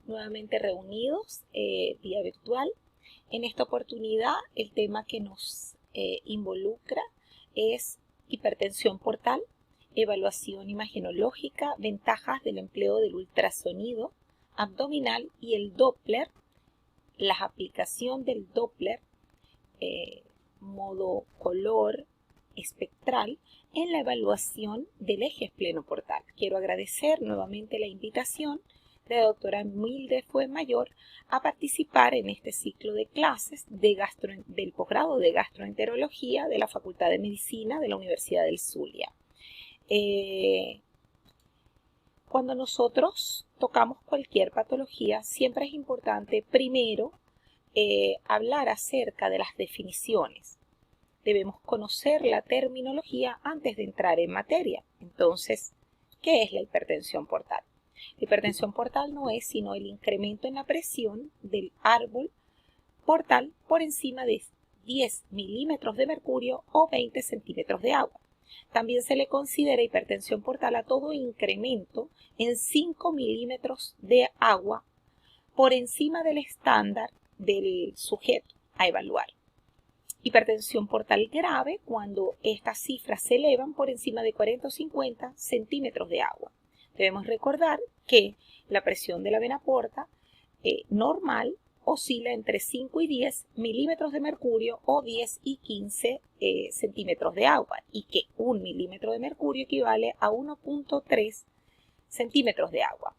nuevamente reunidos vía virtual. En esta oportunidad el tema que nos involucra es hipertensión portal, evaluación imagenológica, ventajas del empleo del ultrasonido abdominal y el Doppler, la aplicación del Doppler modo color espectral en la evaluación del eje esplenoportal. Quiero agradecer nuevamente la invitación de la doctora Mildred Fuenmayor a participar en este ciclo de clases del posgrado de gastroenterología de la Facultad de Medicina de la Universidad del Zulia. Cuando nosotros tocamos cualquier patología, siempre es importante primero hablar acerca de las definiciones. Debemos conocer la terminología antes de entrar en materia. Entonces, ¿qué es la hipertensión portal? La hipertensión portal no es sino el incremento en la presión del árbol portal por encima de 10 milímetros de mercurio o 20 centímetros de agua. También se le considera hipertensión portal a todo incremento en 5 milímetros de agua por encima del estándar del sujeto a evaluar. Hipertensión portal grave cuando estas cifras se elevan por encima de 40 o 50 centímetros de agua. Debemos recordar que la presión de la vena porta normal oscila entre 5 y 10 milímetros de mercurio o 10 y 15 centímetros de agua y que 1 milímetro de mercurio equivale a 1.3 centímetros de agua.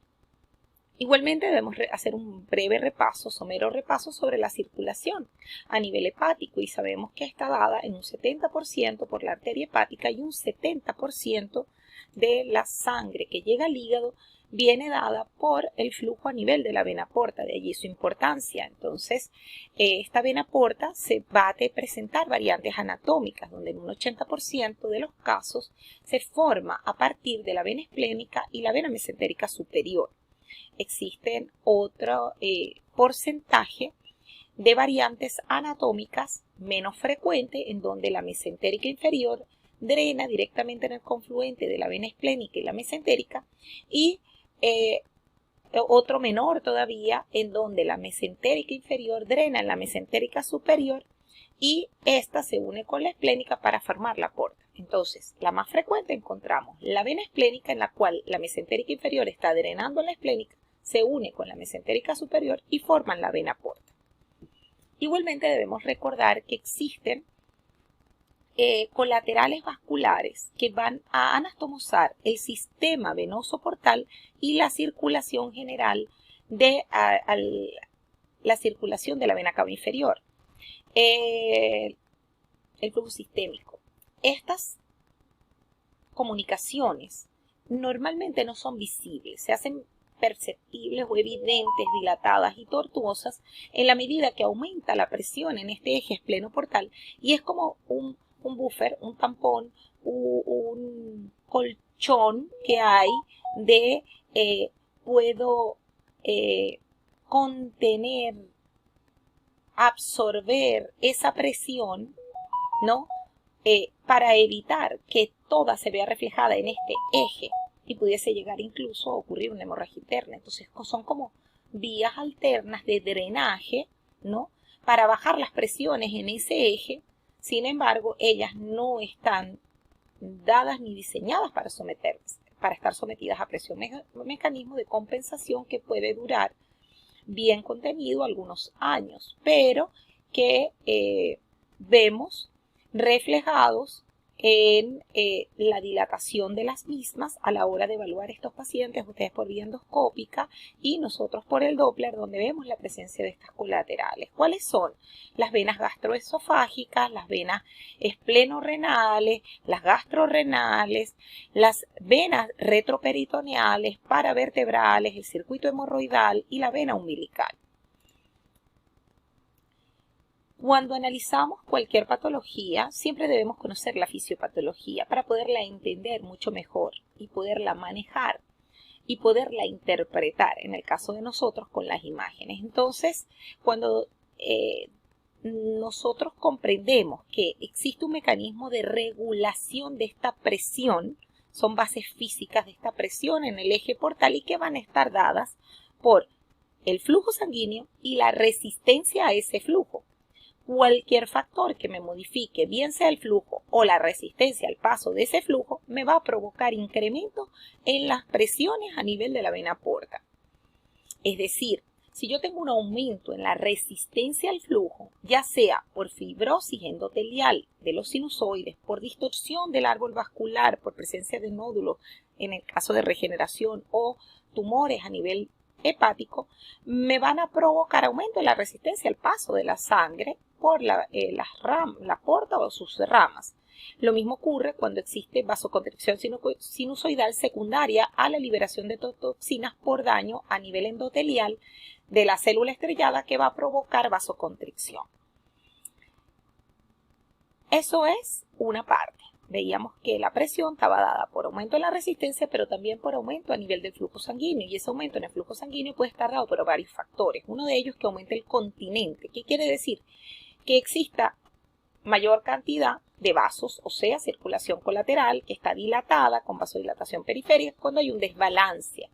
Igualmente debemos hacer un breve repaso, somero repaso sobre la circulación a nivel hepático y sabemos que está dada en un 70% por la arteria hepática y un 70% de la sangre que llega al hígado viene dada por el flujo a nivel de la vena porta, de allí su importancia. Entonces, esta vena porta se va a presentar variantes anatómicas, donde en un 80% de los casos se forma a partir de la vena esplénica y la vena mesentérica superior. Existen otro porcentaje de variantes anatómicas menos frecuentes en donde la mesentérica inferior drena directamente en el confluente de la vena esplénica y la mesentérica y otro menor todavía en donde la mesentérica inferior drena en la mesentérica superior y esta se une con la esplénica para formar la porta. Entonces, la más frecuente encontramos la vena esplénica en la cual la mesentérica inferior está drenando en la esplénica, se une con la mesentérica superior y forman la vena porta. Igualmente debemos recordar que existen colaterales vasculares que van a anastomosar el sistema venoso portal y la circulación general de la circulación de la vena cava inferior. El flujo sistémico. Estas comunicaciones normalmente no son visibles, se hacen perceptibles o evidentes, dilatadas y tortuosas en la medida que aumenta la presión en este eje esplenoportal y es como un buffer, un tampón, un colchón que hay de puedo contener, absorber esa presión, ¿no? Para evitar que toda se vea reflejada en este eje y pudiese llegar incluso a ocurrir una hemorragia interna. Entonces son como vías alternas de drenaje, ¿no? Para bajar las presiones en ese eje. Sin embargo, ellas no están dadas ni diseñadas para estar sometidas a presión. Un mecanismo de compensación que puede durar bien contenido algunos años, pero que vemos reflejados en la dilatación de las mismas a la hora de evaluar estos pacientes, ustedes por vía endoscópica y nosotros por el Doppler, donde vemos la presencia de estas colaterales. ¿Cuáles son? Las venas gastroesofágicas, las venas esplenorrenales, las gastrorenales, las venas retroperitoneales, paravertebrales, el circuito hemorroidal y la vena umbilical. Cuando analizamos cualquier patología, siempre debemos conocer la fisiopatología para poderla entender mucho mejor y poderla manejar y poderla interpretar, en el caso de nosotros, con las imágenes. Entonces, cuando nosotros comprendemos que existe un mecanismo de regulación de esta presión, son bases físicas de esta presión en el eje portal y que van a estar dadas por el flujo sanguíneo y la resistencia a ese flujo. Cualquier factor que me modifique, bien sea el flujo o la resistencia al paso de ese flujo, me va a provocar incremento en las presiones a nivel de la vena porta. Es decir, si yo tengo un aumento en la resistencia al flujo, ya sea por fibrosis endotelial de los sinusoides, por distorsión del árbol vascular, por presencia de nódulos en el caso de regeneración o tumores a nivel hepático, me van a provocar aumento en la resistencia al paso de la sangre por la porta o sus ramas. Lo mismo ocurre cuando existe vasoconstricción sinusoidal secundaria a la liberación de toxinas por daño a nivel endotelial de la célula estrellada que va a provocar vasoconstricción. Eso es una parte. Veíamos que la presión estaba dada por aumento en la resistencia, pero también por aumento a nivel del flujo sanguíneo. Y ese aumento en el flujo sanguíneo puede estar dado por varios factores. Uno de ellos que aumente el continente. ¿Qué quiere decir? Que exista mayor cantidad de vasos, o sea, circulación colateral que está dilatada con vasodilatación periférica cuando hay un desbalance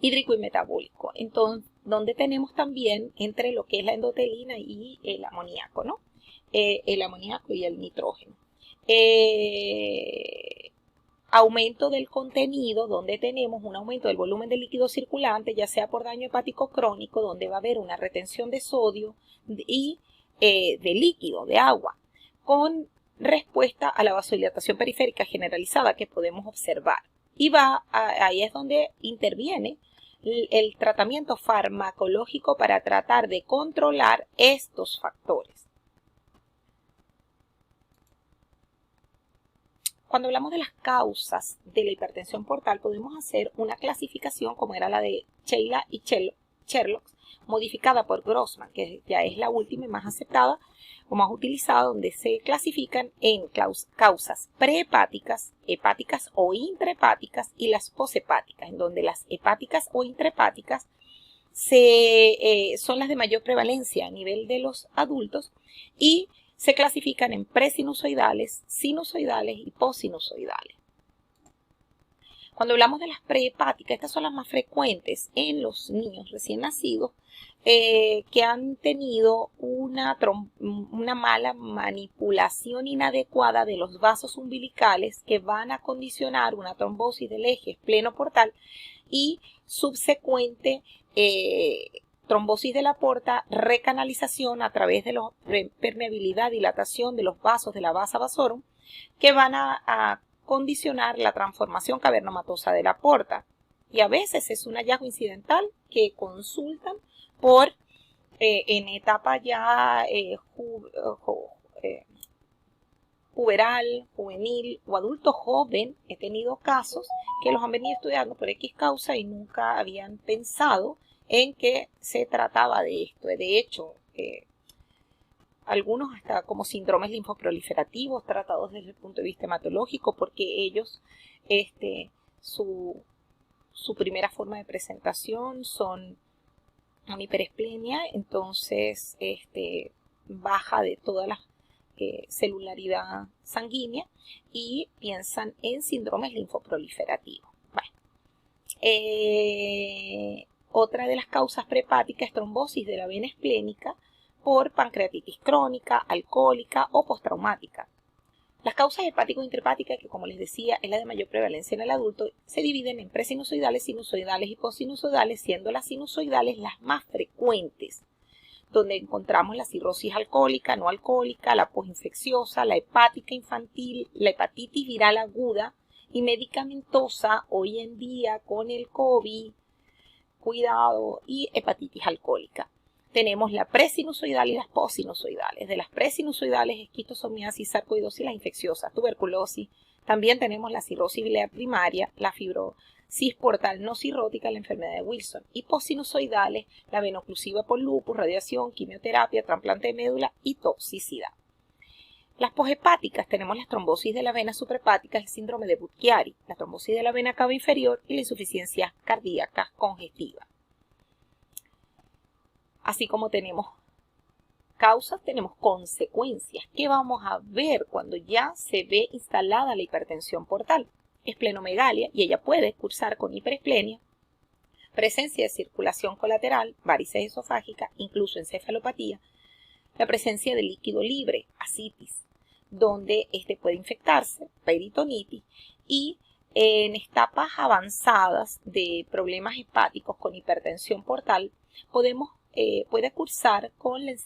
hídrico y metabólico. Entonces, donde tenemos también entre lo que es la endotelina y el amoníaco, ¿no? El amoníaco y el nitrógeno. Aumento del contenido, donde tenemos un aumento del volumen de líquido circulante, ya sea por daño hepático crónico, donde va a haber una retención de sodio y de líquido, de agua, con respuesta a la vasodilatación periférica generalizada que podemos observar. Y ahí es donde interviene el tratamiento farmacológico para tratar de controlar estos factores. Cuando hablamos de las causas de la hipertensión portal, podemos hacer una clasificación como era la de Sheila y Sherlock, modificada por Grossman, que ya es la última y más aceptada o más utilizada, donde se clasifican en causas prehepáticas, hepáticas o intrahepáticas y las poshepáticas, en donde las hepáticas o intrahepáticas son las de mayor prevalencia a nivel de los adultos y se clasifican en presinusoidales, sinusoidales y posinusoidales. Cuando hablamos de las prehepáticas, estas son las más frecuentes en los niños recién nacidos que han tenido una mala manipulación inadecuada de los vasos umbilicales que van a condicionar una trombosis del eje esplenoportal y subsecuente trombosis de la porta, recanalización a través de la permeabilidad, dilatación de los vasos de la vasa vasorum, que van a condicionar la transformación cavernomatosa de la porta. Y a veces es un hallazgo incidental que consultan por en etapa ya puberal, juvenil o adulto joven. He tenido casos que los han venido estudiando por X causa y nunca habían pensado en que se trataba de esto. De hecho, algunos hasta como síndromes linfoproliferativos tratados desde el punto de vista hematológico, porque ellos, su primera forma de presentación son una hiperesplenia, entonces baja de toda la celularidad sanguínea y piensan en síndromes linfoproliferativos. Bueno, otra de las causas prehepáticas es trombosis de la vena esplénica por pancreatitis crónica, alcohólica o postraumática. Las causas hepático-intrahepáticas, que como les decía es la de mayor prevalencia en el adulto, se dividen en presinusoidales, sinusoidales y posinusoidales, siendo las sinusoidales las más frecuentes, donde encontramos la cirrosis alcohólica, no alcohólica, la postinfecciosa, la hepática infantil, la hepatitis viral aguda y medicamentosa hoy en día con el COVID, cuidado, y hepatitis alcohólica. Tenemos la presinusoidal y las posinusoidales. De las presinusoidales, esquistosomiasis, sarcoidosis, las infecciosas, tuberculosis. También tenemos la cirrosis biliar primaria, la fibrosis portal no cirrótica, la enfermedad de Wilson. Y posinusoidales, la vena oclusiva por lupus, radiación, quimioterapia, trasplante de médula y toxicidad. Las poshepáticas tenemos las trombosis de la vena suprahepática, el síndrome de Budd-Chiari, la trombosis de la vena cava inferior y la insuficiencia cardíaca congestiva. Así como tenemos causas, tenemos consecuencias. ¿Qué vamos a ver cuando ya se ve instalada la hipertensión portal? esplenomegalia, y ella puede cursar con hiperesplenia, presencia de circulación colateral, varices esofágicas, incluso encefalopatía, la presencia de líquido libre, ascitis, donde este puede infectarse, peritonitis, y en etapas avanzadas de problemas hepáticos con hipertensión portal, puede cursar con el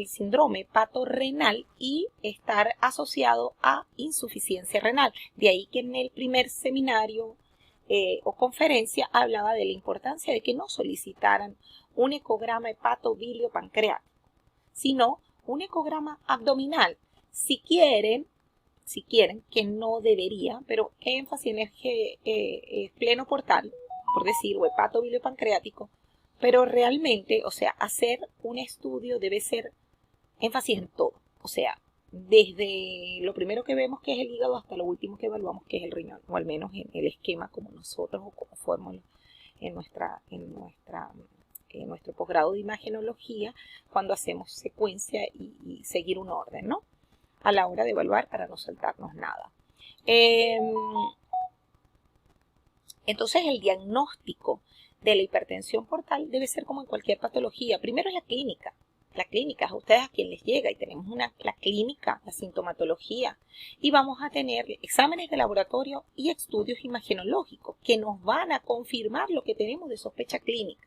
síndrome hepatorrenal y estar asociado a insuficiencia renal. De ahí que en el primer seminario o conferencia hablaba de la importancia de que no solicitaran un ecograma hepatobiliopancreático, sino un ecograma abdominal. Si quieren, que no debería, pero énfasis en el pleno portal, por decir, o hepatobiliopancreático, pero realmente, o sea, hacer un estudio debe ser énfasis en todo, o sea, desde lo primero que vemos que es el hígado hasta lo último que evaluamos que es el riñón, o al menos en el esquema como nosotros o como formamos en nuestro posgrado de imagenología cuando hacemos secuencia y seguir un orden, ¿no? A la hora de evaluar para no saltarnos nada. Entonces el diagnóstico de la hipertensión portal debe ser como en cualquier patología. Primero es la clínica. La clínica es a ustedes a quien les llega y tenemos la clínica, la sintomatología, y vamos a tener exámenes de laboratorio y estudios imagenológicos que nos van a confirmar lo que tenemos de sospecha clínica.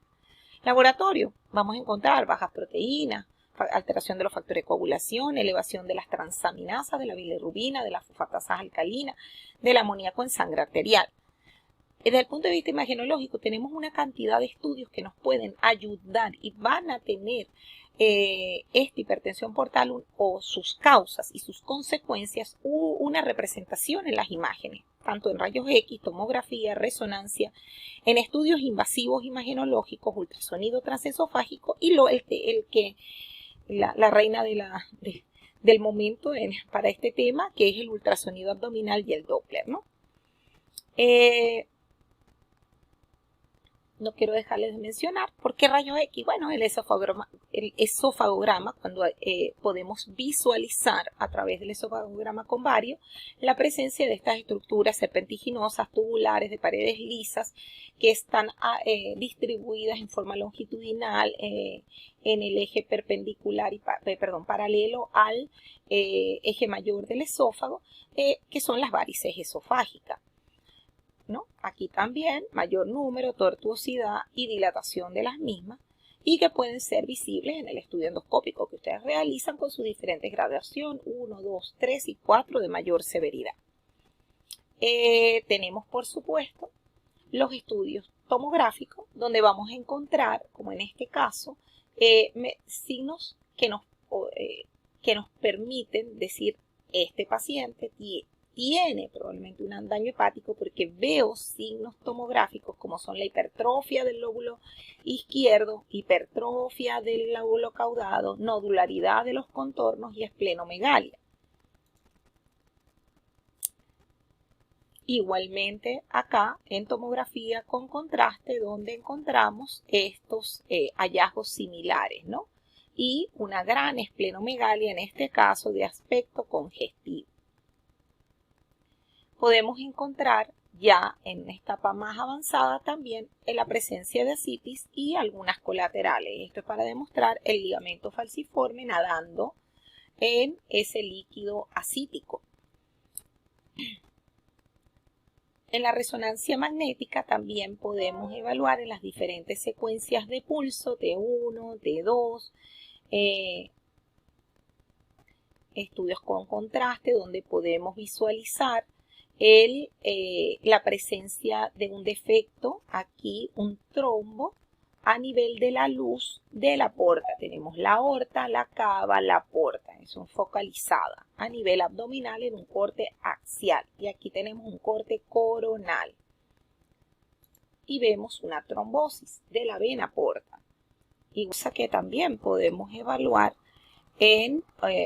Laboratorio, vamos a encontrar bajas proteínas, alteración de los factores de coagulación, elevación de las transaminasas, de la bilirrubina, de las fosfatasas alcalinas, del amoníaco en sangre arterial. Desde el punto de vista imagenológico tenemos una cantidad de estudios que nos pueden ayudar y van a tener esta hipertensión portal o sus causas y sus consecuencias una representación en las imágenes, tanto en rayos X, tomografía, resonancia, en estudios invasivos imagenológicos, ultrasonido transesofágico y la reina del momento para este tema, que es el ultrasonido abdominal y el Doppler, ¿no? No quiero dejarles de mencionar. ¿Por qué rayos X? Bueno, el esofagograma, cuando podemos visualizar a través del esofagograma con vario la presencia de estas estructuras serpentiginosas, tubulares, de paredes lisas, que están distribuidas en forma longitudinal en el eje perpendicular paralelo al eje mayor del esófago, que son las varices esofágicas, ¿no? Aquí también mayor número, tortuosidad y dilatación de las mismas, y que pueden ser visibles en el estudio endoscópico que ustedes realizan con sus diferentes gradación 1, 2, 3 y 4 de mayor severidad. Tenemos, por supuesto, los estudios tomográficos, donde vamos a encontrar, como en este caso, signos que nos permiten decir: este paciente tiene probablemente un daño hepático, porque veo signos tomográficos como son la hipertrofia del lóbulo izquierdo, hipertrofia del lóbulo caudado, nodularidad de los contornos y esplenomegalia. Igualmente acá en tomografía con contraste, donde encontramos estos hallazgos similares, ¿no? Y una gran esplenomegalia, en este caso de aspecto congestivo. Podemos encontrar ya en una etapa más avanzada también en la presencia de ascitis y algunas colaterales. Esto es para demostrar el ligamento falciforme nadando en ese líquido ascítico. En la resonancia magnética también podemos evaluar en las diferentes secuencias de pulso, T1, T2, estudios con contraste, donde podemos visualizar la presencia de un defecto, aquí un trombo a nivel de la luz de la porta. Tenemos la aorta, la cava, la porta, son focalizadas a nivel abdominal en un corte axial, y aquí tenemos un corte coronal y vemos una trombosis de la vena porta, y cosa que también podemos evaluar en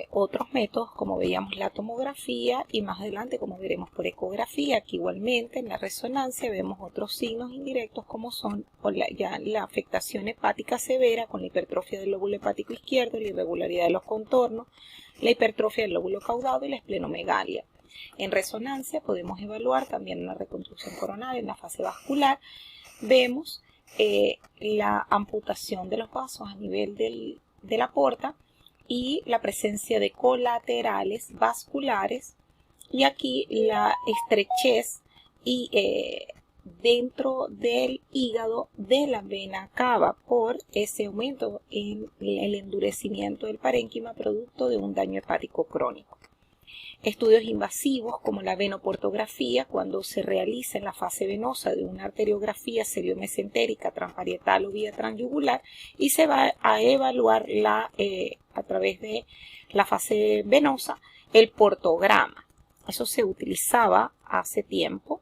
otros métodos, como veíamos la tomografía, y más adelante como veremos por ecografía, que igualmente en la resonancia vemos otros signos indirectos como son ya la afectación hepática severa con la hipertrofia del lóbulo hepático izquierdo, la irregularidad de los contornos, la hipertrofia del lóbulo caudado y la esplenomegalia. En resonancia podemos evaluar también una reconstrucción coronaria en la fase vascular. Vemos la amputación de los vasos a nivel de la porta y la presencia de colaterales vasculares, y aquí la estrechez y dentro del hígado de la vena cava por ese aumento en el endurecimiento del parénquima producto de un daño hepático crónico. Estudios invasivos como la venoportografía, cuando se realiza en la fase venosa de una arteriografía seriomesentérica transparietal o vía transyugular, y se va a evaluar a través de la fase venosa el portograma. Eso se utilizaba hace tiempo.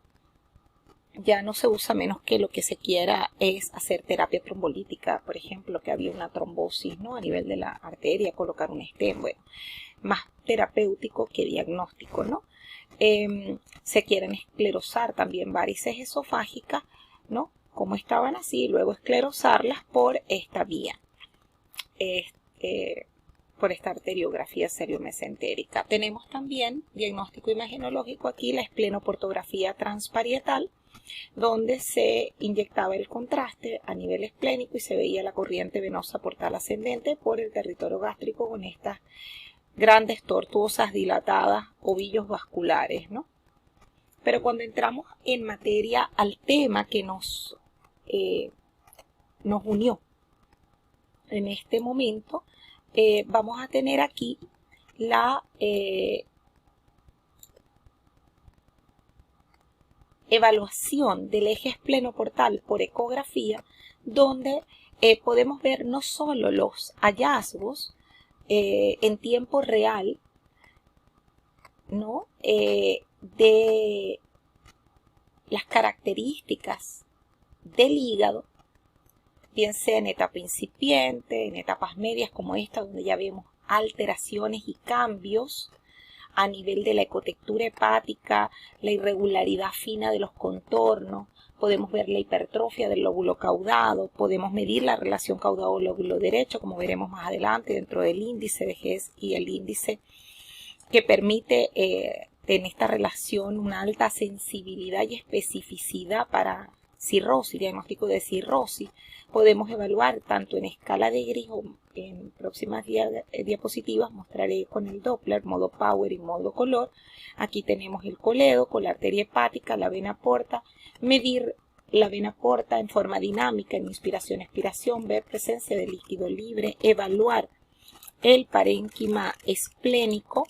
Ya no se usa, menos que lo que se quiera es hacer terapia trombolítica, por ejemplo, que había una trombosis, ¿no?, a nivel de la arteria, colocar un stent, bueno, más terapéutico que diagnóstico, ¿no? Se quieren esclerosar también varices esofágicas, ¿no?, como estaban así, y luego esclerosarlas por esta vía, por esta arteriografía seriomesentérica. Tenemos también diagnóstico imagenológico aquí, la esplenoportografía transparietal, donde se inyectaba el contraste a nivel esplénico y se veía la corriente venosa portal ascendente por el territorio gástrico con estas grandes tortuosas dilatadas ovillos vasculares, ¿no? Pero cuando entramos en materia al tema que nos unió en este momento, vamos a tener aquí la evaluación del eje esplenoportal por ecografía, donde podemos ver no solo los hallazgos en tiempo real, ¿no?, de las características del hígado, bien sea en etapa incipiente, en etapas medias como esta, donde ya vemos alteraciones y cambios a nivel de la ecotectura hepática, la irregularidad fina de los contornos, podemos ver la hipertrofia del lóbulo caudado, podemos medir la relación caudado-lóbulo derecho, como veremos más adelante dentro del índice de Hess y el índice que permite en esta relación una alta sensibilidad y especificidad para cirrosis, diagnóstico de cirrosis. Podemos evaluar tanto en escala de gris, o en próximas diapositivas mostraré con el Doppler, modo Power y modo color. Aquí tenemos el coledo con la arteria hepática, la vena porta, medir la vena porta en forma dinámica en inspiración-expiración, ver presencia de líquido libre, evaluar el parénquima esplénico,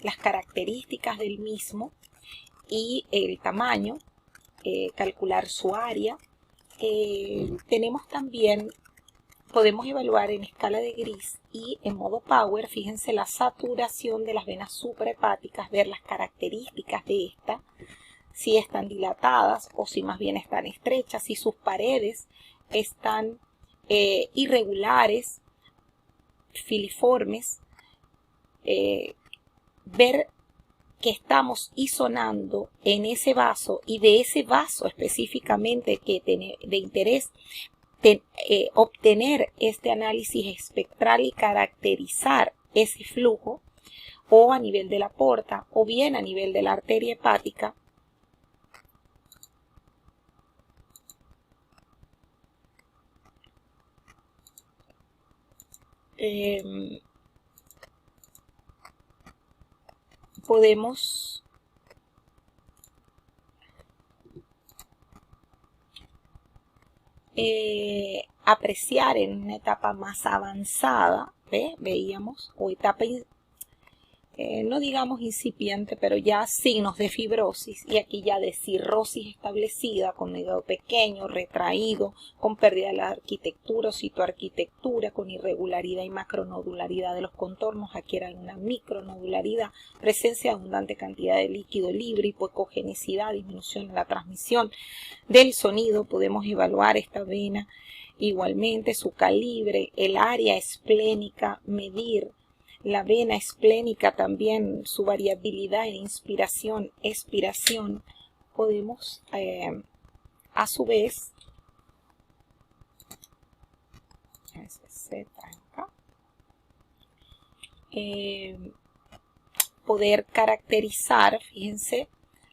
las características del mismo y el tamaño, calcular su área. Tenemos también, podemos evaluar en escala de gris y en modo Power, fíjense la saturación de las venas suprahepáticas, ver las características de esta, si están dilatadas o si más bien están estrechas, si sus paredes están irregulares, filiformes, ver que estamos isonando en ese vaso, y de ese vaso específicamente que tiene de interés obtener este análisis espectral y caracterizar ese flujo, o a nivel de la porta o bien a nivel de la arteria hepática. Podemos apreciar en una etapa más avanzada, veíamos, o etapa, no digamos incipiente, pero ya signos de fibrosis, y aquí ya de cirrosis establecida, con hígado pequeño, retraído, con pérdida de la arquitectura o citoarquitectura, con irregularidad y macronodularidad de los contornos. Aquí era una micronodularidad, presencia de abundante cantidad de líquido libre, hipocogenicidad, disminución en la transmisión del sonido. Podemos evaluar esta vena igualmente, su calibre, el área esplénica, medir la vena esplénica también, su variabilidad en inspiración, expiración. Podemos a su vez poder caracterizar, fíjense,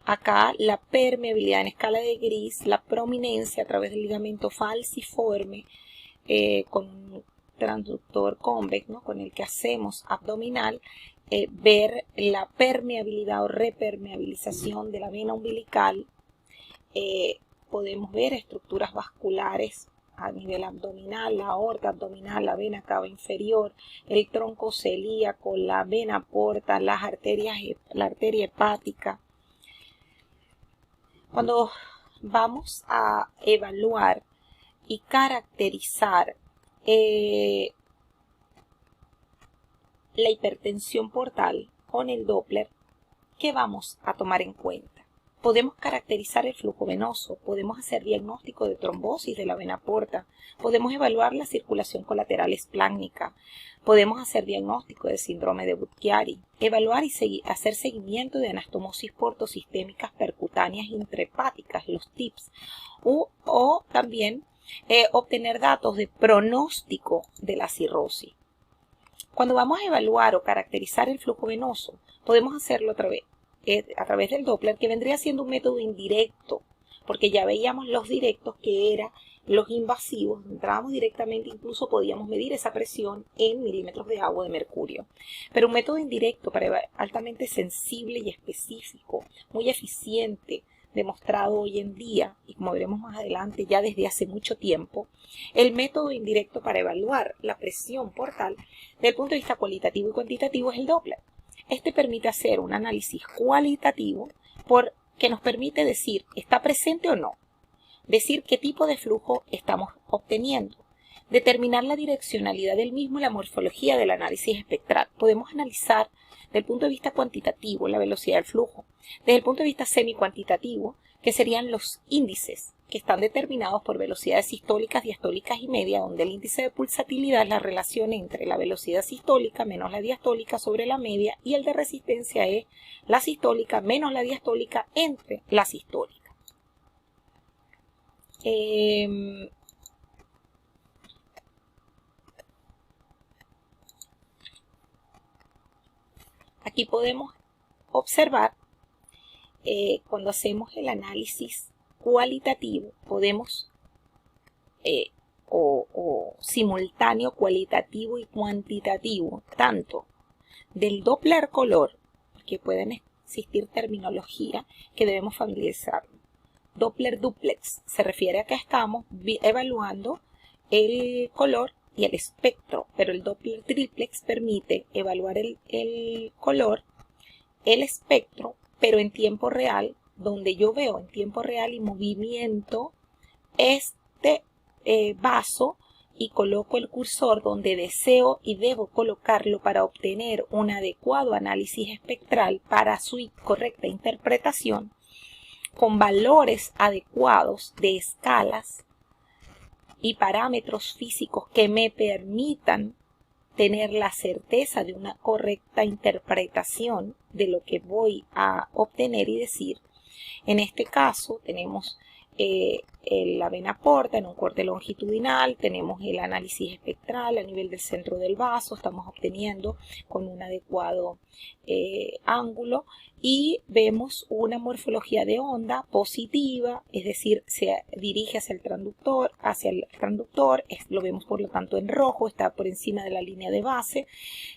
acá la permeabilidad en escala de gris, la prominencia a través del ligamento falciforme con un transductor convex, ¿no?, con el que hacemos abdominal, ver la permeabilidad o repermeabilización de la vena umbilical. Podemos ver estructuras vasculares a nivel abdominal, la aorta abdominal, la vena cava inferior, el tronco celíaco, la vena porta, las arterias, la arteria hepática. Cuando vamos a evaluar y caracterizar la hipertensión portal con el Doppler, ¿qué vamos a tomar en cuenta? Podemos caracterizar el flujo venoso, podemos hacer diagnóstico de trombosis de la vena porta, podemos evaluar la circulación colateral espláncnica, podemos hacer diagnóstico de síndrome de Budd-Chiari, evaluar y hacer seguimiento de anastomosis portosistémicas percutáneas intrahepáticas, los TIPS, o también obtener datos de pronóstico de la cirrosis. Cuando vamos a evaluar o caracterizar el flujo venoso, podemos hacerlo a través del Doppler, que vendría siendo un método indirecto, porque ya veíamos los directos, que eran los invasivos. Entrábamos directamente, incluso podíamos medir esa presión en milímetros de agua de mercurio. Pero un método indirecto, altamente sensible y específico, muy eficiente, demostrado hoy en día, y como veremos más adelante, ya desde hace mucho tiempo, el método indirecto para evaluar la presión portal desde el punto de vista cualitativo y cuantitativo es el Doppler. Este permite hacer un análisis cualitativo que nos permite decir, ¿está presente o no? Decir qué tipo de flujo estamos obteniendo. Determinar la direccionalidad del mismo y la morfología del análisis espectral. Podemos analizar desde el punto de vista cuantitativo la velocidad del flujo. Desde el punto de vista semi-cuantitativo, que serían los índices, que están determinados por velocidades sistólicas, diastólicas y media, donde el índice de pulsatilidad es la relación entre la velocidad sistólica menos la diastólica sobre la media, y el de resistencia es la sistólica menos la diastólica entre la sistólica. Aquí podemos observar cuando hacemos el análisis cualitativo, podemos o simultáneo cualitativo y cuantitativo, tanto del Doppler color, porque pueden existir terminología que debemos familiarizar. Doppler duplex se refiere a que estamos evaluando el color y el espectro, pero el Doppler triplex permite evaluar el color, el espectro, pero en tiempo real, donde yo veo en tiempo real y movimiento este vaso y coloco el cursor donde deseo y debo colocarlo para obtener un adecuado análisis espectral para su correcta interpretación, con valores adecuados de escalas y parámetros físicos que me permitan tener la certeza de una correcta interpretación de lo que voy a obtener y decir. En este caso tenemos la vena porta en un corte longitudinal, tenemos el análisis espectral a nivel del centro del vaso, estamos obteniendo con un adecuado ángulo, y vemos una morfología de onda positiva, es decir, se dirige hacia el transductor, lo vemos por lo tanto en rojo, está por encima de la línea de base,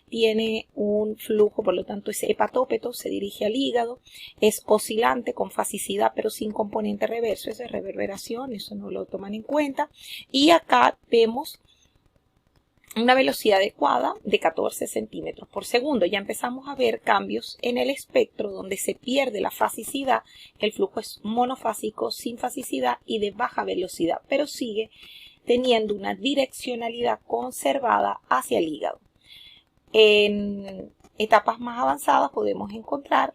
tiene un flujo, por lo tanto es hepatópeto, se dirige al hígado, es oscilante con fasicidad pero sin componente reverso, esa es reverberación, eso no lo toman en cuenta, y acá vemos una velocidad adecuada de 14 centímetros por segundo. Ya empezamos a ver cambios en el espectro donde se pierde la fasicidad, el flujo es monofásico, sin fasicidad y de baja velocidad, pero sigue teniendo una direccionalidad conservada hacia el hígado. En etapas más avanzadas podemos encontrar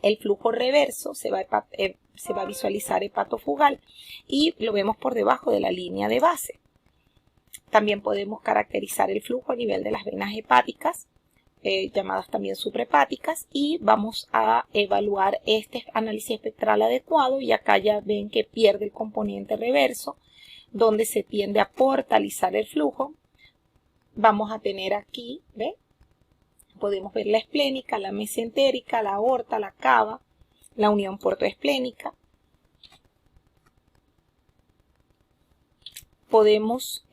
el flujo reverso, se va a visualizar hepatofugal y lo vemos por debajo de la línea de base. También podemos caracterizar el flujo a nivel de las venas hepáticas, llamadas también suprahepáticas, y vamos a evaluar este análisis espectral adecuado, y acá ya ven que pierde el componente reverso, donde se tiende a portalizar el flujo. Vamos a tener aquí, ¿ve?, Podemos ver la esplénica, la mesentérica, la aorta, la cava, la unión portoesplénica. Podemos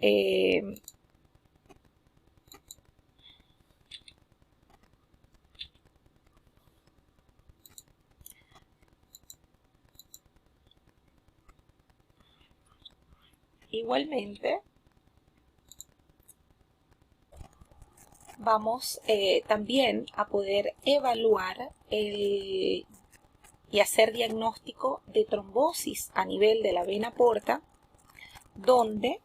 igualmente vamos también a poder evaluar y hacer diagnóstico de trombosis a nivel de la vena porta, donde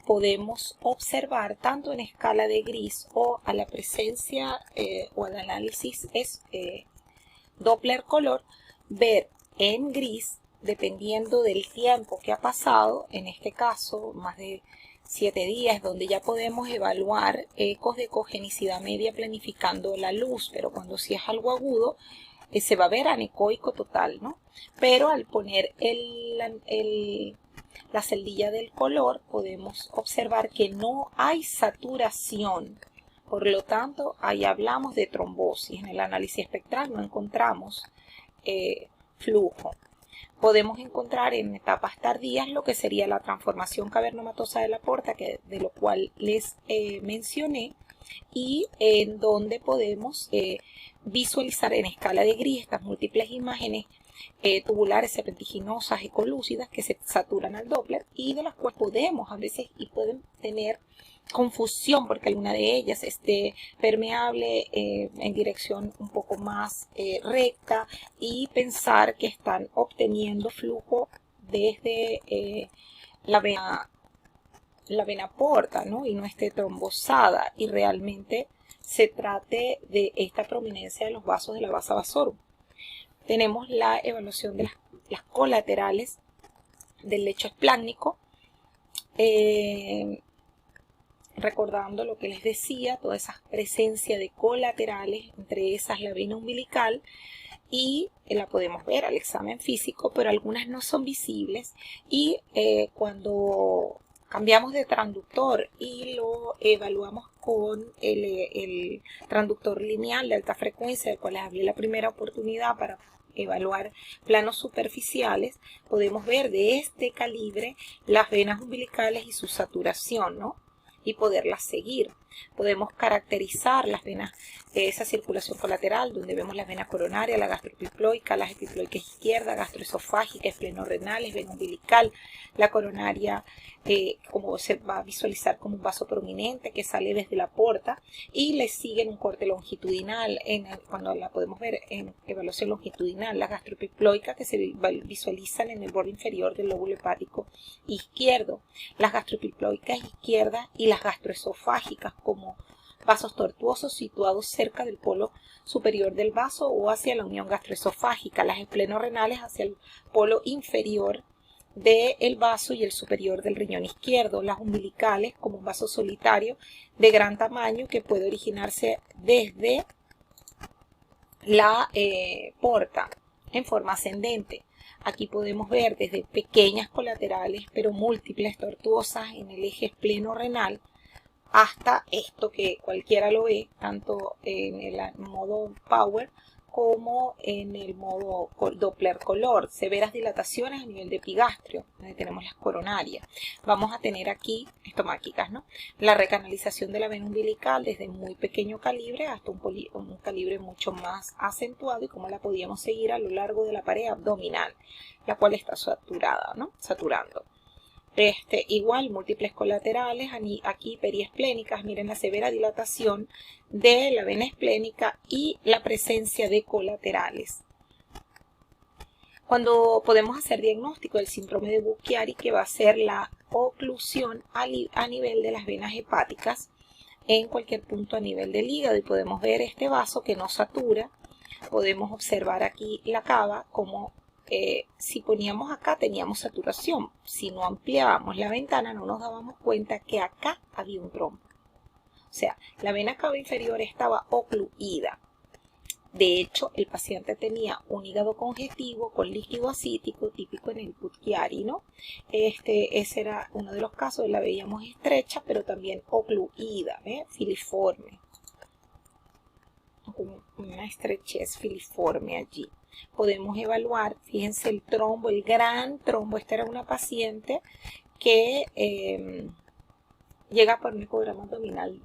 podemos observar tanto en escala de gris o a la presencia o al análisis Doppler color, ver en gris, dependiendo del tiempo que ha pasado, en este caso más de 7 días, donde ya podemos evaluar ecos de cogenicidad media planificando la luz, pero cuando sí es algo agudo, se va a ver anecoico total, ¿no? Pero al poner la celdilla del color, podemos observar que no hay saturación. Por lo tanto, ahí hablamos de trombosis. En el análisis espectral no encontramos flujo. Podemos encontrar en etapas tardías lo que sería la transformación cavernomatosa de la porta, de lo cual les mencioné, y en donde podemos visualizar en escala de gris estas múltiples imágenes tubulares, serpentiginosas, ecolúcidas que se saturan al Doppler y de las cuales podemos a veces y pueden tener confusión porque alguna de ellas esté permeable en dirección un poco más recta y pensar que están obteniendo flujo desde la vena porta, ¿no? Y no esté trombosada y realmente se trate de esta prominencia de los vasos de la vasa vasorum. Tenemos la evaluación de las colaterales del lecho esplácnico, recordando lo que les decía, toda esa presencia de colaterales, entre esas la vena umbilical, y la podemos ver al examen físico, pero algunas no son visibles, y cuando cambiamos de transductor y lo evaluamos con el transductor lineal de alta frecuencia, del cual les hablé la primera oportunidad para evaluar planos superficiales, podemos ver de este calibre las venas umbilicales y su saturación, ¿no? Y poderlas seguir. Podemos caracterizar las venas, esa circulación colateral, donde vemos las venas coronarias, la gastropiploica, las epiploicas izquierda, gastroesofágica, esplenorenales, vena umbilical, la coronaria, como se va a visualizar como un vaso prominente que sale desde la porta y le sigue en un corte longitudinal, cuando la podemos ver en evaluación longitudinal, las gastropiploicas que se visualizan en el borde inferior del lóbulo hepático izquierdo, las gastropiploicas izquierdas y las gastroesofágicas como vasos tortuosos situados cerca del polo superior del vaso o hacia la unión gastroesofágica, las esplenorrenales hacia el polo inferior del vaso y el superior del riñón izquierdo, las umbilicales como un vaso solitario de gran tamaño que puede originarse desde la porta en forma ascendente. Aquí podemos ver desde pequeñas colaterales pero múltiples tortuosas en el eje espleno-renal hasta esto que cualquiera lo ve, tanto en el modo Power como en el modo Doppler color, severas dilataciones a nivel de epigastrio, donde tenemos las coronarias. Vamos a tener aquí, estomáquicas, ¿no? La recanalización de la vena umbilical desde muy pequeño calibre hasta un calibre mucho más acentuado y como la podíamos seguir a lo largo de la pared abdominal, la cual está saturada, ¿no? Saturando. Igual múltiples colaterales, aquí periesplénicas, miren la severa dilatación de la vena esplénica y la presencia de colaterales. Cuando podemos hacer diagnóstico del síndrome de Buchiari, que va a ser la oclusión a nivel de las venas hepáticas en cualquier punto a nivel del hígado, y podemos ver este vaso que no satura. Podemos observar aquí la cava como si poníamos acá teníamos saturación, si no ampliábamos la ventana no nos dábamos cuenta que acá había un trombo. O sea, la vena cava inferior estaba ocluida. De hecho, el paciente tenía un hígado congestivo con líquido acítico, típico en el Budd-Chiari, ¿no? Ese era uno de los casos, la veíamos estrecha, pero también ocluida, filiforme, con una estrechez filiforme allí. Podemos evaluar, fíjense el trombo, el gran trombo. Esta era una paciente que llega por un ecograma abdominal,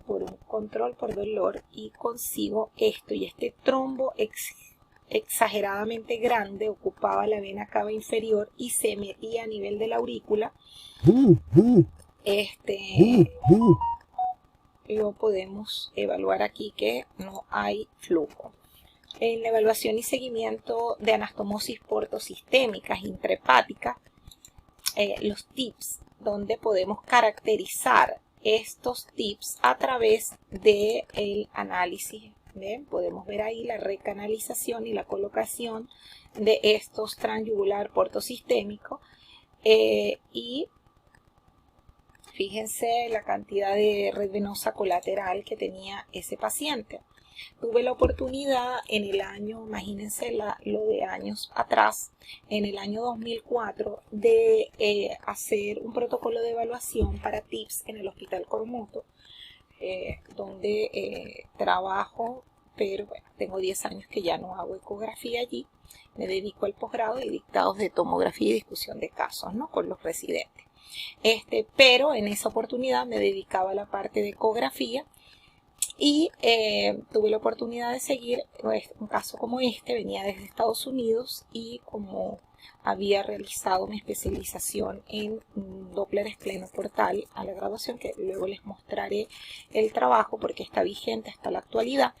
por un control por dolor, y consigo esto, y este trombo exageradamente grande ocupaba la vena cava inferior y se metía a nivel de la aurícula. Lo podemos evaluar aquí que no hay flujo. En la evaluación y seguimiento de anastomosis portosistémicas intrahepáticas, los tips, donde podemos caracterizar estos tips a través del análisis. ¿Ven? Podemos ver ahí la recanalización y la colocación de estos transyugular portosistémicos, y fíjense la cantidad de red venosa colateral que tenía ese paciente. Tuve la oportunidad en el año, imagínense lo de años atrás, en el año 2004, de hacer un protocolo de evaluación para TIPS en el Hospital Coromoto, donde trabajo, pero bueno, tengo 10 años que ya no hago ecografía allí. Me dedico al posgrado y dictados de tomografía y discusión de casos, ¿no?, con los residentes. Pero en esa oportunidad me dedicaba a la parte de ecografía. Y tuve la oportunidad de seguir un caso como venía desde Estados Unidos, y como había realizado mi especialización en Doppler esplenoportal a la graduación, que luego les mostraré el trabajo porque está vigente hasta la actualidad,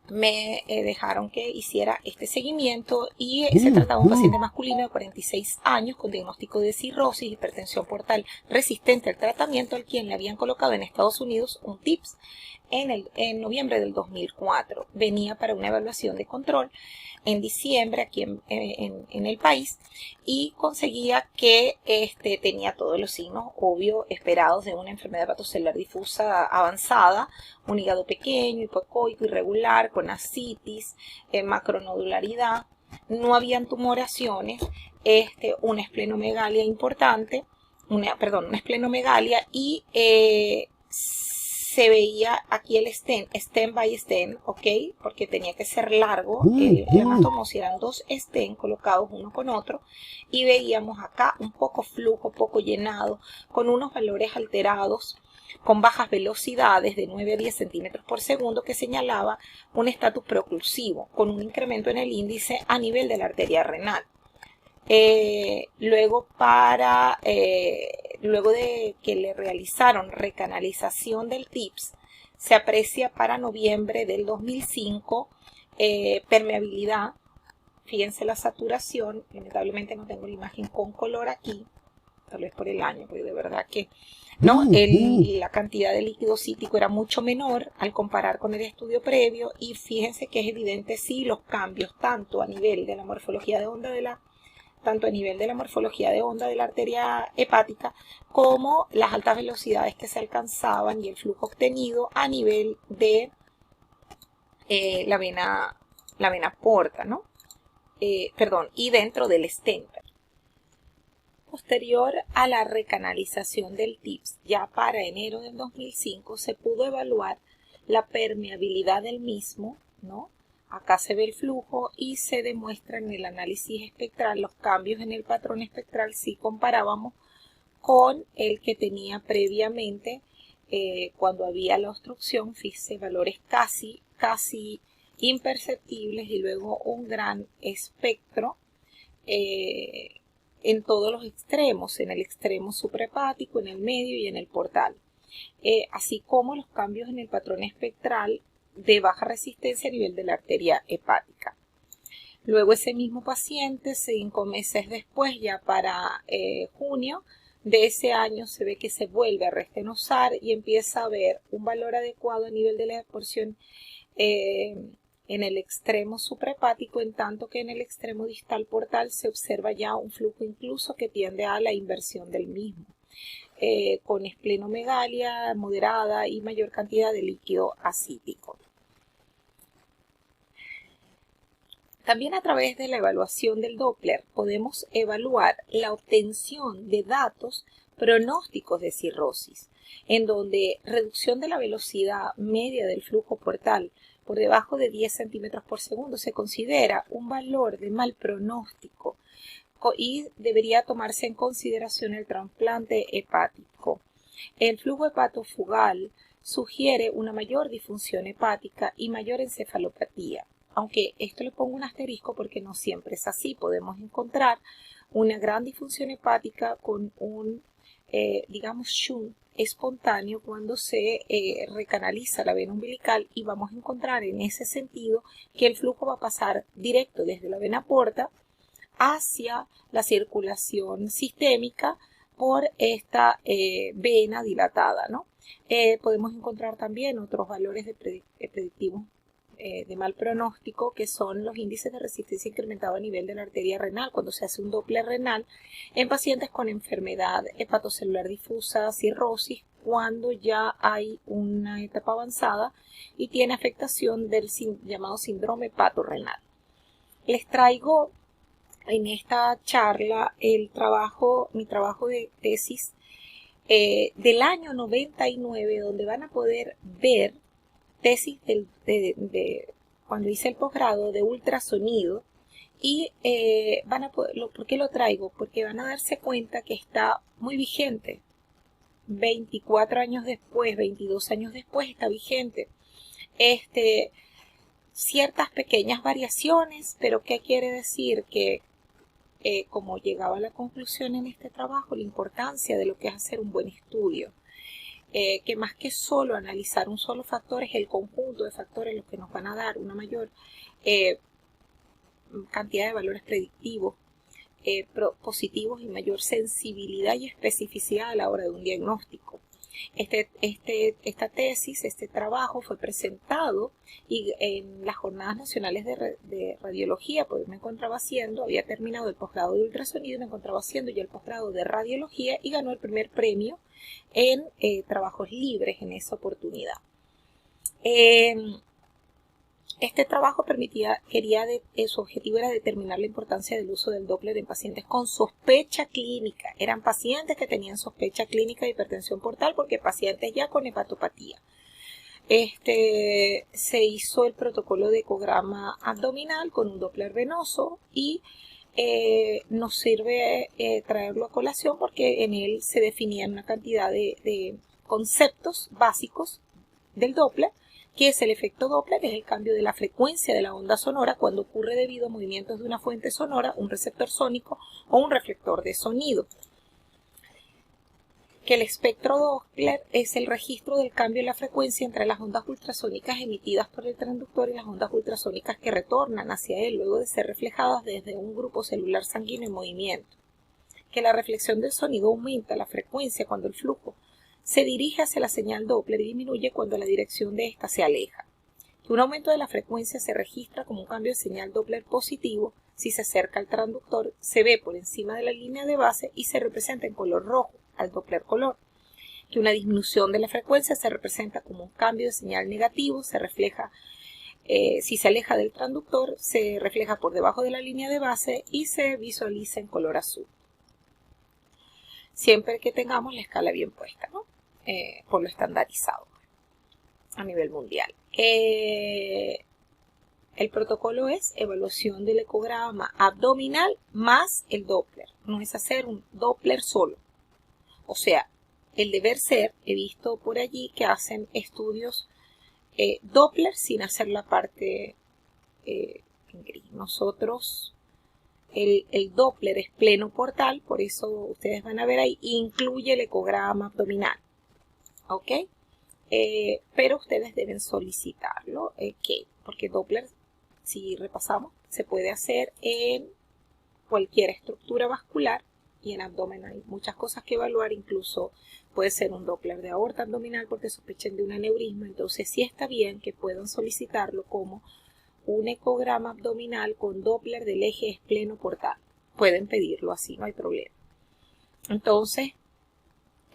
me dejaron que hiciera este seguimiento, y se trataba de un paciente masculino de 46 años con diagnóstico de cirrosis, hipertensión portal resistente al tratamiento, al quien le habían colocado en Estados Unidos un TIPS en noviembre del 2004. Venía para una evaluación de control en diciembre aquí en el país, y conseguía que tenía todos los signos obvio esperados de una enfermedad hepatocelular difusa avanzada, un hígado pequeño, hipoecoico, irregular, con ascitis, macronodularidad, no habían tumoraciones, una esplenomegalia importante, una esplenomegalia, y se veía aquí el stent by stent, ¿ok? Porque tenía que ser largo, la anastomosis eran 2 stents colocados uno con otro, y veíamos acá un poco flujo, poco llenado, con unos valores alterados, con bajas velocidades de 9 a 10 centímetros por segundo, que señalaba un estatus preoclusivo, con un incremento en el índice a nivel de la arteria renal. Luego de que le realizaron recanalización del TIPS, se aprecia para noviembre del 2005 permeabilidad. Fíjense la saturación, lamentablemente no tengo la imagen con color aquí, tal vez por el año, porque de verdad que no, la cantidad de líquido cítico era mucho menor al comparar con el estudio previo, y fíjense que es evidente sí los cambios tanto a nivel de la morfología de onda de la arteria hepática, como las altas velocidades que se alcanzaban y el flujo obtenido a nivel de la vena porta, ¿no? Y dentro del stent. Posterior a la recanalización del TIPS, ya para enero del 2005, se pudo evaluar la permeabilidad del mismo, ¿no? Acá se ve el flujo y se demuestra en el análisis espectral los cambios en el patrón espectral si comparábamos con el que tenía previamente cuando había la obstrucción. Fíjense, valores casi imperceptibles, y luego un gran espectro en todos los extremos, en el extremo suprahepático, en el medio y en el portal, así como los cambios en el patrón espectral de baja resistencia a nivel de la arteria hepática. Luego ese mismo paciente, 5 meses después, ya para junio de ese año, se ve que se vuelve a restenosar y empieza a haber un valor adecuado a nivel de la porción en el extremo suprahepático, en tanto que en el extremo distal portal se observa ya un flujo incluso que tiende a la inversión del mismo, con esplenomegalia moderada y mayor cantidad de líquido acítico. También a través de la evaluación del Doppler podemos evaluar la obtención de datos pronósticos de cirrosis, en donde reducción de la velocidad media del flujo portal por debajo de 10 centímetros por segundo se considera un valor de mal pronóstico y debería tomarse en consideración el trasplante hepático. El flujo hepatofugal sugiere una mayor disfunción hepática y mayor encefalopatía. Aunque esto le pongo un asterisco porque no siempre es así. Podemos encontrar una gran disfunción hepática con un, digamos, shunt espontáneo cuando se recanaliza la vena umbilical, y vamos a encontrar en ese sentido que el flujo va a pasar directo desde la vena porta hacia la circulación sistémica por esta vena dilatada, ¿no? Podemos encontrar también otros valores predictivos de mal pronóstico, que son los índices de resistencia incrementado a nivel de la arteria renal cuando se hace un Doppler renal en pacientes con enfermedad hepatocelular difusa, cirrosis, cuando ya hay una etapa avanzada y tiene afectación del llamado síndrome hepatorrenal. Les traigo en esta charla mi trabajo de tesis del año 99, donde van a poder ver tesis de cuando hice el posgrado de ultrasonido, y ¿por qué lo traigo? Porque van a darse cuenta que está muy vigente. 24 años después, 22 años después, está vigente. Ciertas pequeñas variaciones, pero ¿qué quiere decir? Que como llegaba a la conclusión en este trabajo, la importancia de lo que es hacer un buen estudio. Que más que solo analizar un solo factor, es el conjunto de factores los que nos van a dar una mayor cantidad de valores predictivos positivos y mayor sensibilidad y especificidad a la hora de un diagnóstico. Esta tesis, este trabajo fue presentado en las Jornadas Nacionales de Radiología, porque me encontraba haciendo, había terminado el posgrado de ultrasonido y me encontraba haciendo ya el posgrado de radiología, y ganó el primer premio en trabajos libres en esa oportunidad. Este trabajo su objetivo era determinar la importancia del uso del Doppler en pacientes con sospecha clínica. Eran pacientes que tenían sospecha clínica de hipertensión portal, porque pacientes ya con hepatopatía. Se hizo el protocolo de ecograma abdominal con un Doppler venoso, y nos sirve traerlo a colación porque en él se definían una cantidad de conceptos básicos del Doppler, que es el efecto Doppler, es el cambio de la frecuencia de la onda sonora cuando ocurre debido a movimientos de una fuente sonora, un receptor sónico o un reflector de sonido. Que el espectro Doppler es el registro del cambio de la frecuencia entre las ondas ultrasónicas emitidas por el transductor y las ondas ultrasónicas que retornan hacia él luego de ser reflejadas desde un grupo celular sanguíneo en movimiento. Que la reflexión del sonido aumenta la frecuencia cuando el flujo se dirige hacia la señal Doppler y disminuye cuando la dirección de ésta se aleja. Que un aumento de la frecuencia se registra como un cambio de señal Doppler positivo si se acerca al transductor, se ve por encima de la línea de base y se representa en color rojo al Doppler color. Que una disminución de la frecuencia se representa como un cambio de señal negativo, se refleja si se aleja del transductor, se refleja por debajo de la línea de base y se visualiza en color azul. Siempre que tengamos la escala bien puesta, ¿no? Por lo estandarizado a nivel mundial. El protocolo es evaluación del ecograma abdominal más el Doppler. No es hacer un Doppler solo. O sea, el deber ser, he visto por allí que hacen estudios Doppler sin hacer la parte en gris. Nosotros, el Doppler es pleno portal, por eso ustedes van a ver ahí, incluye el ecograma abdominal. ¿Ok? Pero ustedes deben solicitarlo, porque Doppler, si repasamos, se puede hacer en cualquier estructura vascular, y en abdomen hay muchas cosas que evaluar, incluso puede ser un Doppler de aorta abdominal porque sospechen de un aneurisma. Entonces sí está bien que puedan solicitarlo como un ecograma abdominal con Doppler del eje espleno portal. Pueden pedirlo así, no hay problema. Entonces,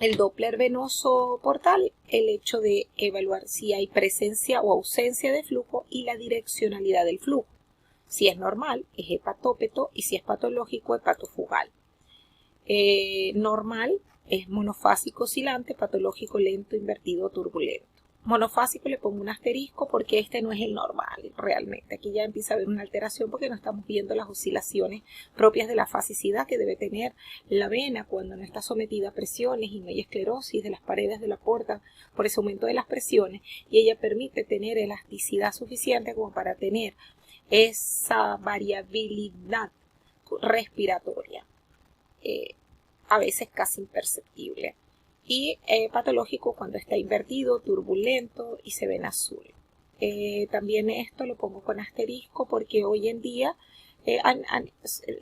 el Doppler venoso portal, el hecho de evaluar si hay presencia o ausencia de flujo y la direccionalidad del flujo. Si es normal, es hepatópeto, y si es patológico, hepatofugal. Normal es monofásico oscilante, patológico lento, invertido, turbulento. Monofásico le pongo un asterisco porque este no es el normal realmente. Aquí ya empieza a haber una alteración porque no estamos viendo las oscilaciones propias de la fasicidad que debe tener la vena cuando no está sometida a presiones y no hay esclerosis de las paredes de la aorta por ese aumento de las presiones, y ella permite tener elasticidad suficiente como para tener esa variabilidad respiratoria, a veces casi imperceptible. Y patológico cuando está invertido, turbulento y se ve en azul. También esto lo pongo con asterisco porque hoy en día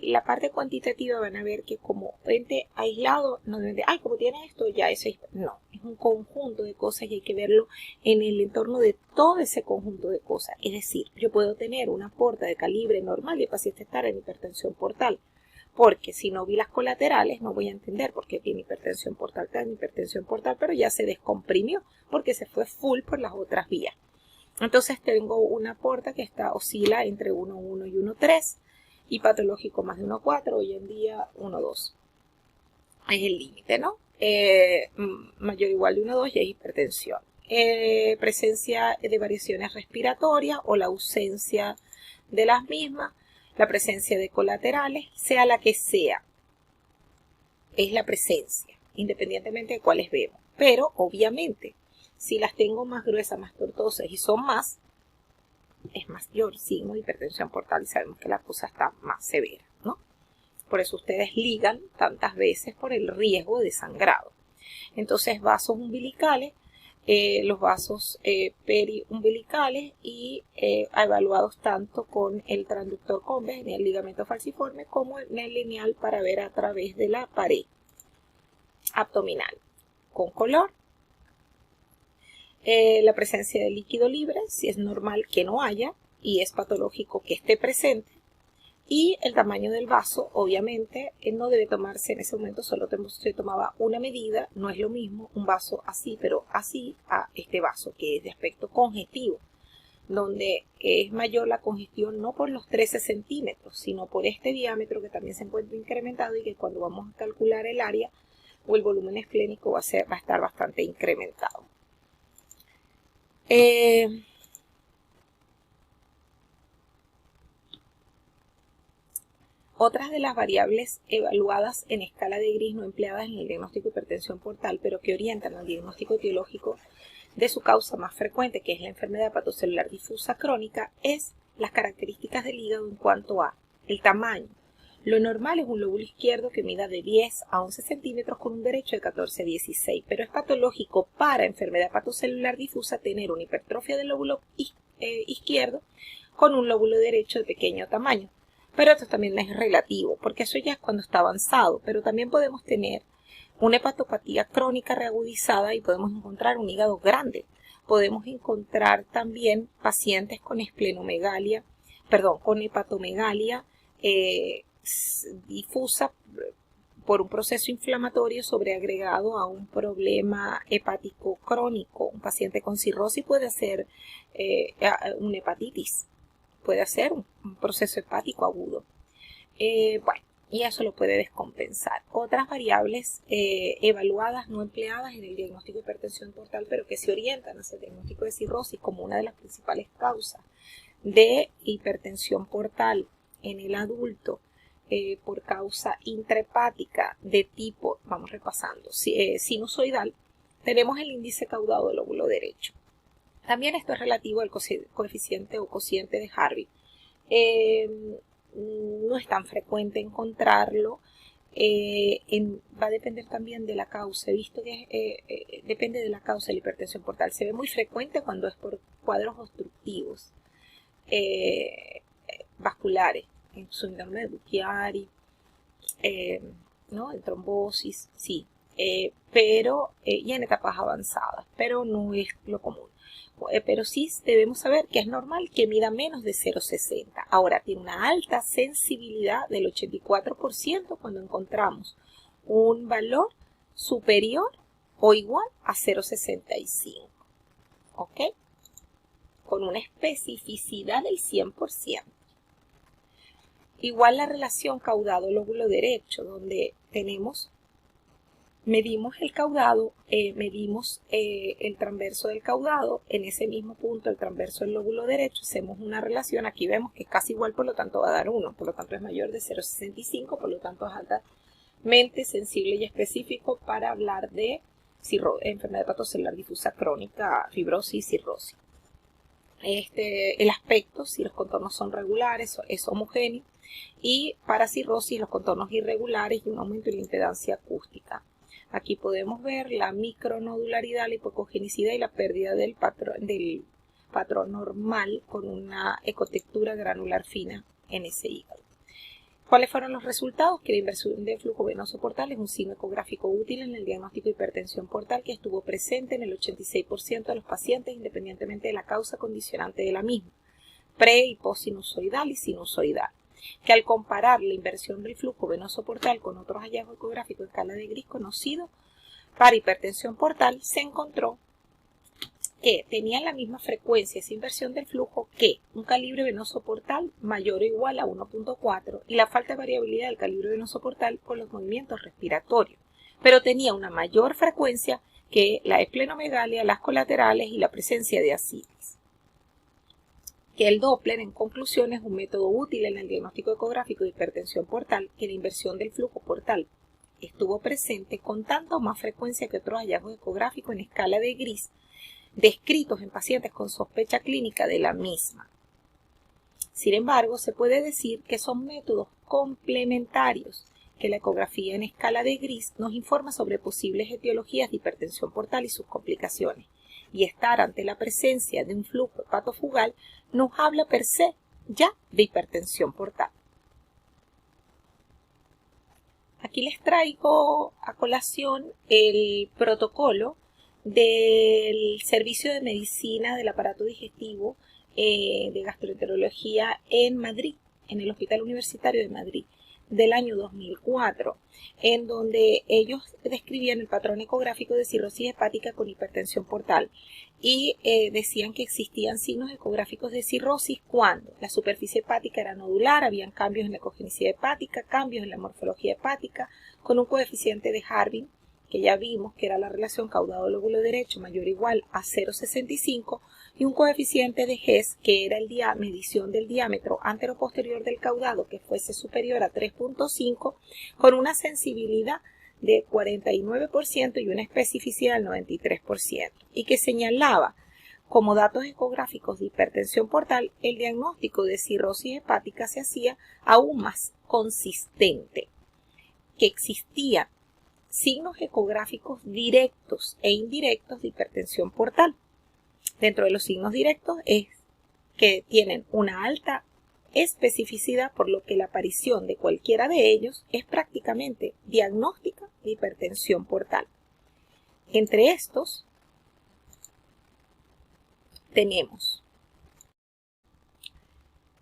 la parte cuantitativa van a ver que como ente aislado, no deben de, ay, como tiene esto, ya eso no, es un conjunto de cosas y hay que verlo en el entorno de todo ese conjunto de cosas. Es decir, yo puedo tener una porta de calibre normal y el paciente estar en hipertensión portal, porque si no vi las colaterales no voy a entender por qué tiene hipertensión portal, pero ya se descomprimió porque se fue full por las otras vías. Entonces tengo una porta que oscila entre 1,1 y 1,3 y patológico más de 1,4, hoy en día 1,2. Es el límite, ¿no? Mayor o igual de 1,2 y es hipertensión. Presencia de variaciones respiratorias o la ausencia de las mismas. La presencia de colaterales, sea la que sea, es la presencia, independientemente de cuáles vemos. Pero, obviamente, si las tengo más gruesas, más tortuosas y son más, es mayor signo de hipertensión portal y sabemos que la cosa está más severa, ¿no? Por eso ustedes ligan tantas veces por el riesgo de sangrado. Entonces, vasos umbilicales, los vasos periumbilicales y evaluados tanto con el transductor convex en el ligamento falciforme como en el lineal para ver a través de la pared abdominal con color. La presencia de líquido libre, si es normal que no haya y es patológico que esté presente. Y el tamaño del vaso, obviamente, no debe tomarse en ese momento, solo se tomaba una medida, no es lo mismo un vaso así, pero así a este vaso que es de aspecto congestivo, donde es mayor la congestión no por los 13 centímetros, sino por este diámetro que también se encuentra incrementado y que cuando vamos a calcular el área o el volumen esplénico va a estar bastante incrementado. Otras de las variables evaluadas en escala de Gris no empleadas en el diagnóstico de hipertensión portal, pero que orientan al diagnóstico etiológico de su causa más frecuente, que es la enfermedad hepatocelular difusa crónica, es las características del hígado en cuanto a el tamaño. Lo normal es un lóbulo izquierdo que mida de 10 a 11 centímetros con un derecho de 14 a 16, pero es patológico para enfermedad hepatocelular difusa tener una hipertrofia del lóbulo izquierdo con un lóbulo derecho de pequeño tamaño. Pero esto también es relativo, porque eso ya es cuando está avanzado, pero también podemos tener una hepatopatía crónica reagudizada y podemos encontrar un hígado grande. Podemos encontrar también pacientes con con hepatomegalia difusa por un proceso inflamatorio sobreagregado a un problema hepático crónico. Un paciente con cirrosis puede ser una hepatitis. Puede ser un proceso hepático agudo. Bueno, y eso lo puede descompensar. Otras variables evaluadas, no empleadas en el diagnóstico de hipertensión portal, pero que se orientan hacia el diagnóstico de cirrosis como una de las principales causas de hipertensión portal en el adulto por causa intrahepática de tipo, vamos repasando, sinusoidal, tenemos el índice caudado del lóbulo derecho. También esto es relativo al coeficiente o cociente de Harvey. No es tan frecuente encontrarlo. Va a depender también de la causa. He visto que depende de la causa de la hipertensión portal. Se ve muy frecuente cuando es por cuadros obstructivos vasculares, en síndrome de Buchiari, ¿no? En trombosis, sí, y en etapas avanzadas, pero no es lo común. Pero sí debemos saber que es normal que mida menos de 0,60. Ahora, tiene una alta sensibilidad del 84% cuando encontramos un valor superior o igual a 0,65. ¿Ok? Con una especificidad del 100%. Igual la relación caudado-lóbulo derecho, donde medimos el caudado, medimos el transverso del caudado, en ese mismo punto el transverso del lóbulo derecho, hacemos una relación, aquí vemos que es casi igual, por lo tanto va a dar 1, por lo tanto es mayor de 0,65, por lo tanto es altamente sensible y específico para hablar de enfermedad hepatocelular difusa crónica, fibrosis y cirrosis. El aspecto, si los contornos son regulares, es homogéneo, y para cirrosis los contornos irregulares y un aumento en la impedancia acústica. Aquí podemos ver la micronodularidad, la hipocogenicidad y la pérdida del patrón normal con una ecotectura granular fina en ese hígado. ¿Cuáles fueron los resultados? Que la inversión de flujo venoso portal es un signo ecográfico útil en el diagnóstico de hipertensión portal que estuvo presente en el 86% de los pacientes independientemente de la causa condicionante de la misma, pre- y postsinusoidal y sinusoidal. Que al comparar la inversión del flujo venoso portal con otros hallazgos ecográficos de escala de Gris conocidos para hipertensión portal, se encontró que tenían la misma frecuencia esa inversión del flujo que un calibre venoso portal mayor o igual a 1.4 y la falta de variabilidad del calibre venoso portal con los movimientos respiratorios, pero tenía una mayor frecuencia que la esplenomegalia, las colaterales y la presencia de ascites. Que el Doppler, en conclusión, es un método útil en el diagnóstico ecográfico de hipertensión portal, que la inversión del flujo portal estuvo presente con tanto más frecuencia que otros hallazgos ecográficos en escala de Gris, descritos en pacientes con sospecha clínica de la misma. Sin embargo, se puede decir que son métodos complementarios, que la ecografía en escala de Gris nos informa sobre posibles etiologías de hipertensión portal y sus complicaciones, y estar ante la presencia de un flujo hepatofugal nos habla per se ya de hipertensión portal. Aquí les traigo a colación el protocolo del Servicio de Medicina del Aparato Digestivo de Gastroenterología en Madrid, en el Hospital Universitario de Madrid, del año 2004, en donde ellos describían el patrón ecográfico de cirrosis hepática con hipertensión portal y decían que existían signos ecográficos de cirrosis cuando la superficie hepática era nodular, habían cambios en la ecogenicidad hepática, cambios en la morfología hepática, con un coeficiente de Harbin, que ya vimos que era la relación caudado-lóbulo derecho mayor o igual a 0,65, y un coeficiente de Hess, que era medición del diámetro antero-posterior del caudado, que fuese superior a 3.5, con una sensibilidad de 49% y una especificidad del 93%, y que señalaba como datos ecográficos de hipertensión portal, el diagnóstico de cirrosis hepática se hacía aún más consistente, que existían signos ecográficos directos e indirectos de hipertensión portal. Dentro de los signos directos es que tienen una alta especificidad, por lo que la aparición de cualquiera de ellos es prácticamente diagnóstica de hipertensión portal. Entre estos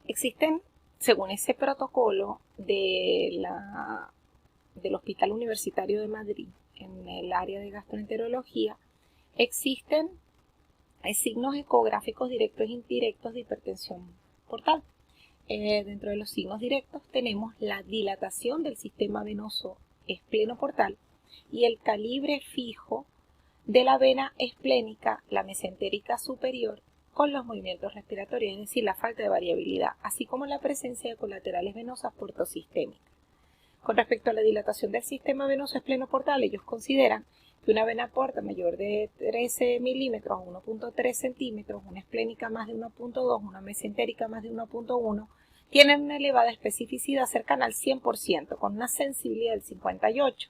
existen, según ese protocolo del Hospital Universitario de Madrid, en el área de gastroenterología, existen signos ecográficos directos e indirectos de hipertensión portal. Dentro de los signos directos tenemos la dilatación del sistema venoso esplenoportal y el calibre fijo de la vena esplénica, la mesentérica superior, con los movimientos respiratorios, es decir, la falta de variabilidad, así como la presencia de colaterales venosas portosistémicas. Con respecto a la dilatación del sistema venoso esplenoportal, ellos consideran que una vena porta mayor de 13 milímetros a 1.3 centímetros, una esplénica más de 1.2, una mesentérica más de 1.1, tienen una elevada especificidad cercana al 100%, con una sensibilidad del 58%.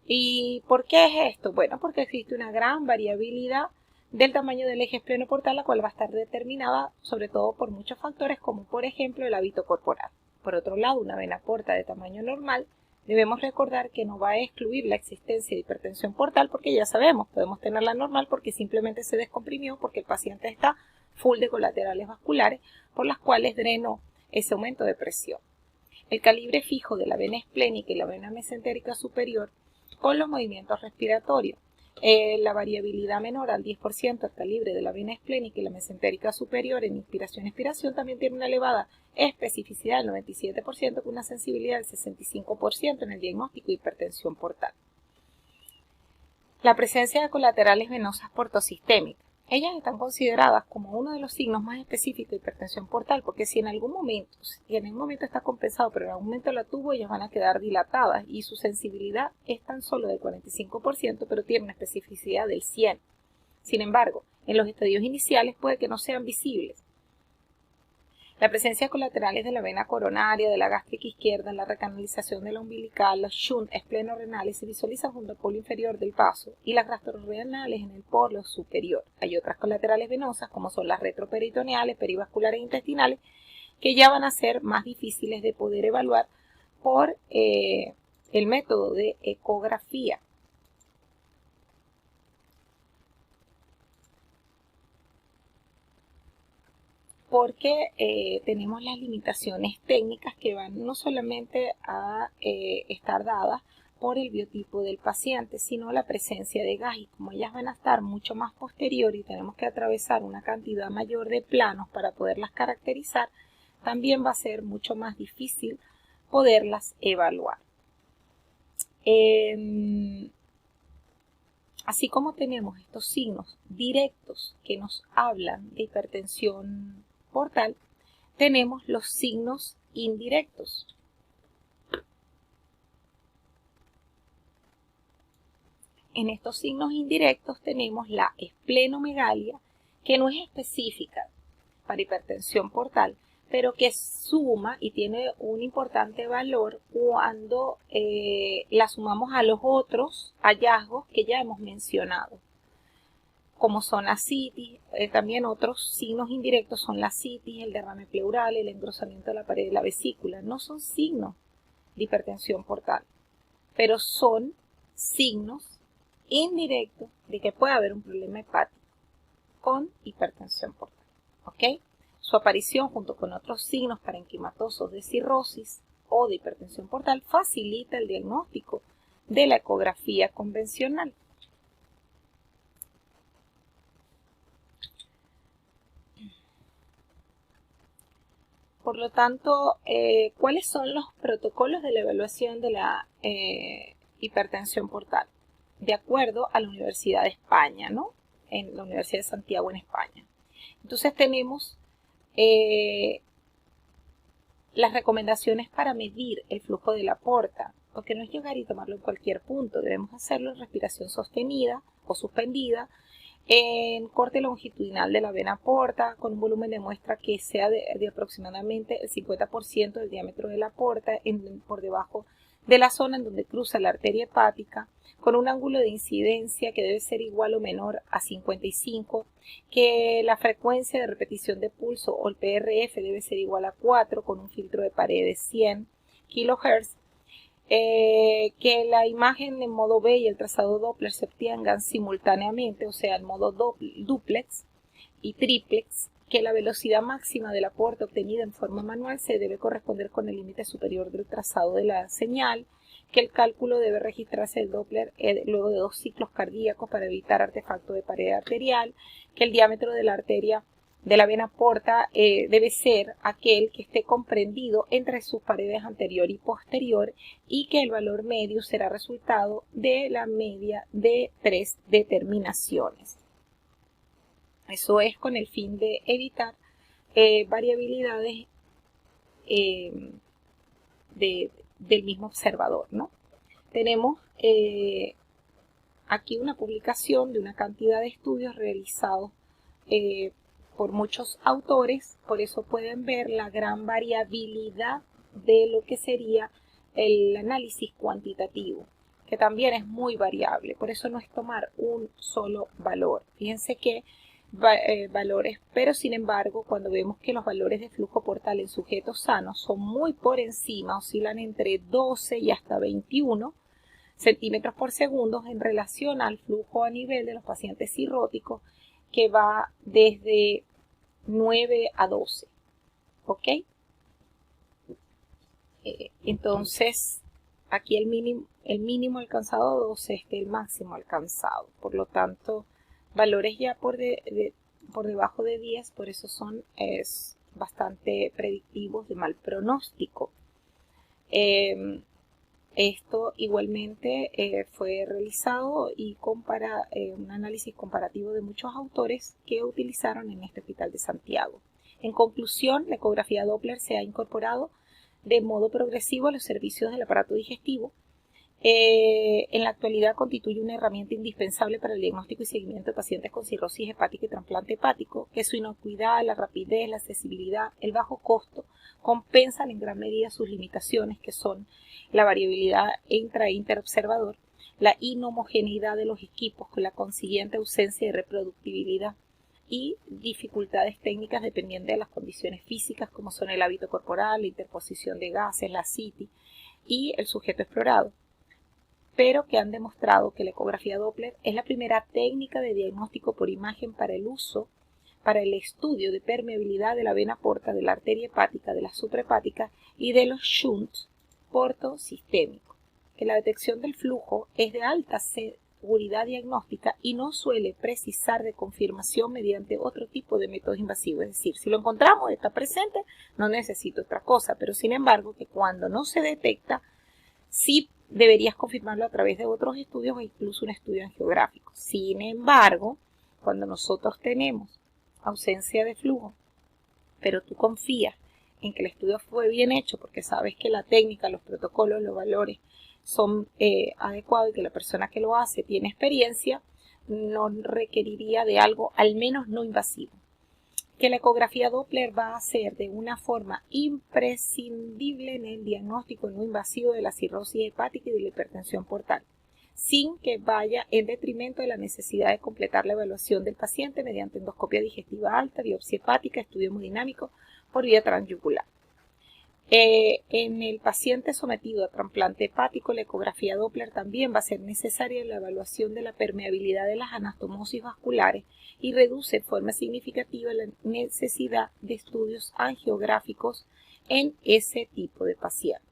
¿Y por qué es esto? Bueno, porque existe una gran variabilidad del tamaño del eje esplenoportal, la cual va a estar determinada sobre todo por muchos factores, como por ejemplo el hábito corporal. Por otro lado, una vena porta de tamaño normal, debemos recordar que no va a excluir la existencia de hipertensión portal, porque ya sabemos, podemos tenerla normal porque simplemente se descomprimió, porque el paciente está full de colaterales vasculares, por las cuales drenó ese aumento de presión. El calibre fijo de la vena esplénica y la vena mesentérica superior con los movimientos respiratorios. La variabilidad menor al 10% al calibre de la vena esplénica y la mesentérica superior en inspiración-expiración también tiene una elevada especificidad del 97% con una sensibilidad del 65% en el diagnóstico de hipertensión portal. La presencia de colaterales venosas portosistémicas. Ellas están consideradas como uno de los signos más específicos de hipertensión portal, porque si en algún momento está compensado, pero en algún momento la tuvo, ellas van a quedar dilatadas y su sensibilidad es tan solo del 45%, pero tiene una especificidad del 100%. Sin embargo, en los estadios iniciales puede que no sean visibles. La presencia de colaterales de la vena coronaria, de la gástrica izquierda, la recanalización de la umbilical, los shunt esplenorenales se visualizan junto al polo inferior del vaso y las gastrorenales en el polo superior. Hay otras colaterales venosas como son las retroperitoneales, perivasculares e intestinales que ya van a ser más difíciles de poder evaluar por el método de ecografía. Porque tenemos las limitaciones técnicas que van no solamente a estar dadas por el biotipo del paciente, sino la presencia de gas, y como ellas van a estar mucho más posterior y tenemos que atravesar una cantidad mayor de planos para poderlas caracterizar, también va a ser mucho más difícil poderlas evaluar. Así como tenemos estos signos directos que nos hablan de hipertensión portal, tenemos los signos indirectos. En estos signos indirectos tenemos la esplenomegalia, que no es específica para hipertensión portal, pero que suma y tiene un importante valor cuando la sumamos a los otros hallazgos que ya hemos mencionado, como son la citis. También otros signos indirectos son la citis, el derrame pleural, el engrosamiento de la pared de la vesícula. No son signos de hipertensión portal, pero son signos indirectos de que puede haber un problema hepático con hipertensión portal. ¿Ok? Su aparición junto con otros signos parenquimatosos de cirrosis o de hipertensión portal facilita el diagnóstico de la ecografía convencional. Por lo tanto, ¿cuáles son los protocolos de la evaluación de la hipertensión portal? De acuerdo a la Universidad de España, ¿no? En la Universidad de Santiago en España. Entonces tenemos las recomendaciones para medir el flujo de la porta, porque no es llegar y tomarlo en cualquier punto, debemos hacerlo en respiración sostenida o suspendida, en corte longitudinal de la vena porta, con un volumen de muestra que sea de aproximadamente el 50% del diámetro de la porta, por debajo de la zona en donde cruza la arteria hepática, con un ángulo de incidencia que debe ser igual o menor a 55, que la frecuencia de repetición de pulso o el PRF debe ser igual a 4, con un filtro de pared de 100 kHz, que la imagen en modo B y el trazado Doppler se obtengan simultáneamente, o sea, el modo duplex y triplex, que la velocidad máxima de la porta obtenida en forma manual se debe corresponder con el límite superior del trazado de la señal, que el cálculo debe registrarse el Doppler luego de 2 ciclos cardíacos para evitar artefacto de pared arterial, que el diámetro de la arteria de la vena porta debe ser aquel que esté comprendido entre sus paredes anterior y posterior, y que el valor medio será resultado de la media de 3 determinaciones. Eso es con el fin de evitar variabilidades del mismo observador, ¿no? Tenemos aquí una publicación de una cantidad de estudios realizados por muchos autores, por eso pueden ver la gran variabilidad de lo que sería el análisis cuantitativo, que también es muy variable, por eso no es tomar un solo valor. Fíjense que valores, pero sin embargo, cuando vemos que los valores de flujo portal en sujetos sanos son muy por encima, oscilan entre 12 y hasta 21 centímetros por segundo en relación al flujo a nivel de los pacientes cirróticos, que va desde 9 a 12. ¿Ok? Entonces, aquí el mínimo, el mínimo alcanzado 12 esté el máximo alcanzado. Por lo tanto, valores ya por debajo de 10, por eso es bastante predictivos de mal pronóstico. Esto igualmente fue realizado y un análisis comparativo de muchos autores que utilizaron en este Hospital de Santiago. En conclusión, la ecografía Doppler se ha incorporado de modo progresivo a los servicios del aparato digestivo. En la actualidad constituye una herramienta indispensable para el diagnóstico y seguimiento de pacientes con cirrosis hepática y trasplante hepático, que su inocuidad, la rapidez, la accesibilidad, el bajo costo compensan en gran medida sus limitaciones, que son la variabilidad intra e interobservador, la inhomogeneidad de los equipos con la consiguiente ausencia de reproductibilidad y dificultades técnicas dependiendo de las condiciones físicas como son el hábito corporal, la interposición de gases, la CITI y el sujeto explorado, pero que han demostrado que la ecografía Doppler es la primera técnica de diagnóstico por imagen para el estudio de permeabilidad de la vena porta, de la arteria hepática, de la suprahepática y de los shunts portosistémicos, que la detección del flujo es de alta seguridad diagnóstica y no suele precisar de confirmación mediante otro tipo de métodos invasivos. Es decir, si lo encontramos, está presente, no necesito otra cosa, pero sin embargo que cuando no se detecta, sí deberías confirmarlo a través de otros estudios o incluso un estudio angiográfico. Sin embargo, cuando nosotros tenemos ausencia de flujo, pero tú confías en que el estudio fue bien hecho porque sabes que la técnica, los protocolos, los valores son adecuados y que la persona que lo hace tiene experiencia, no requeriría de algo al menos no invasivo. Que la ecografía Doppler va a ser de una forma imprescindible en el diagnóstico no invasivo de la cirrosis hepática y de la hipertensión portal, sin que vaya en detrimento de la necesidad de completar la evaluación del paciente mediante endoscopia digestiva alta, biopsia hepática, estudio hemodinámico por vía transyugular. En el paciente sometido a trasplante hepático, la ecografía Doppler también va a ser necesaria en la evaluación de la permeabilidad de las anastomosis vasculares y reduce de forma significativa la necesidad de estudios angiográficos en ese tipo de pacientes.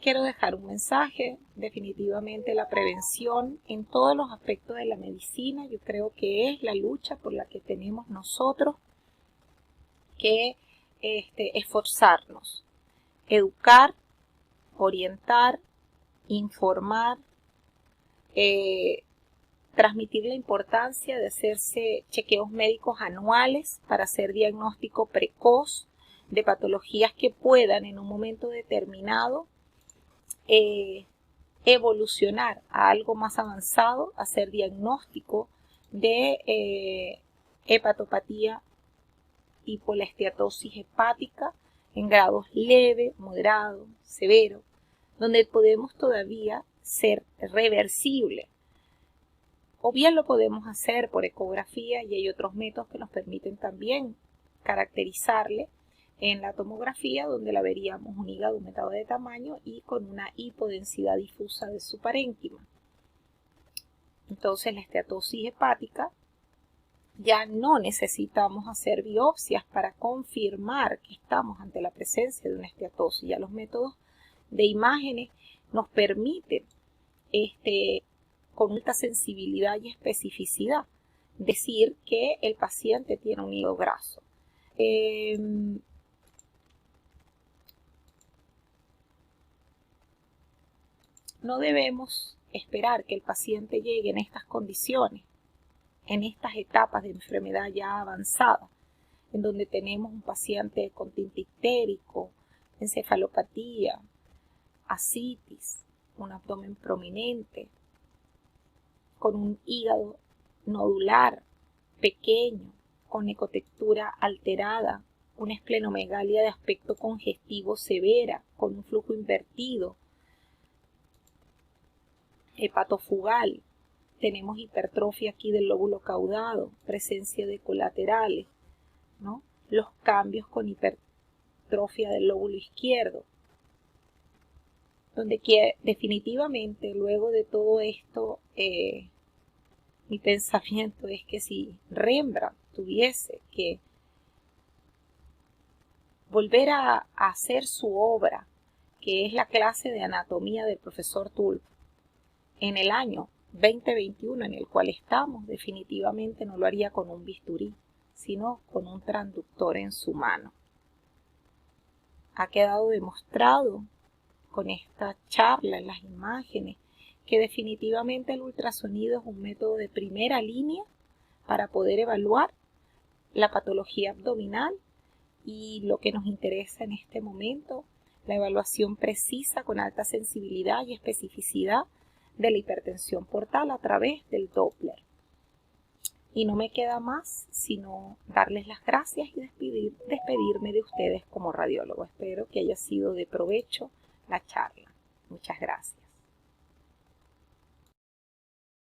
Quiero dejar un mensaje, definitivamente la prevención en todos los aspectos de la medicina, yo creo que es la lucha por la que tenemos nosotros que esforzarnos, educar, orientar, informar, transmitir la importancia de hacerse chequeos médicos anuales para hacer diagnóstico precoz de patologías que puedan en un momento determinado evolucionar a algo más avanzado, hacer diagnóstico de hepatopatía y por la esteatosis hepática en grados leve, moderado, severo, donde podemos todavía ser reversible. O bien lo podemos hacer por ecografía y hay otros métodos que nos permiten también caracterizarle en la tomografía, donde la veríamos un hígado aumentado de tamaño y con una hipodensidad difusa de su parénquima. Entonces la esteatosis hepática ya no necesitamos hacer biopsias para confirmar que estamos ante la presencia de una esteatosis. Ya los métodos de imágenes nos permiten, con alta sensibilidad y especificidad, decir que el paciente tiene un hígado graso. No debemos esperar que el paciente llegue en estas condiciones, en estas etapas de enfermedad ya avanzada, en donde tenemos un paciente con tinte ictérico, encefalopatía, ascitis, un abdomen prominente, con un hígado nodular pequeño, con ecotextura alterada, una esplenomegalia de aspecto congestivo severa, con un flujo invertido, hepatofugal. Tenemos hipertrofia aquí del lóbulo caudado, presencia de colaterales, ¿no? Los cambios con hipertrofia del lóbulo izquierdo, donde definitivamente luego de todo esto, mi pensamiento es que si Rembrandt tuviese que volver a hacer su obra, que es la clase de anatomía del profesor Tulp, en el año 2021 en el cual estamos, definitivamente no lo haría con un bisturí, sino con un transductor en su mano. Ha quedado demostrado con esta charla en las imágenes que definitivamente el ultrasonido es un método de primera línea para poder evaluar la patología abdominal y lo que nos interesa en este momento, la evaluación precisa con alta sensibilidad y especificidad de la hipertensión portal a través del Doppler. Y no me queda más sino darles las gracias y despedirme de ustedes como radiólogo. Espero que haya sido de provecho la charla. Muchas gracias.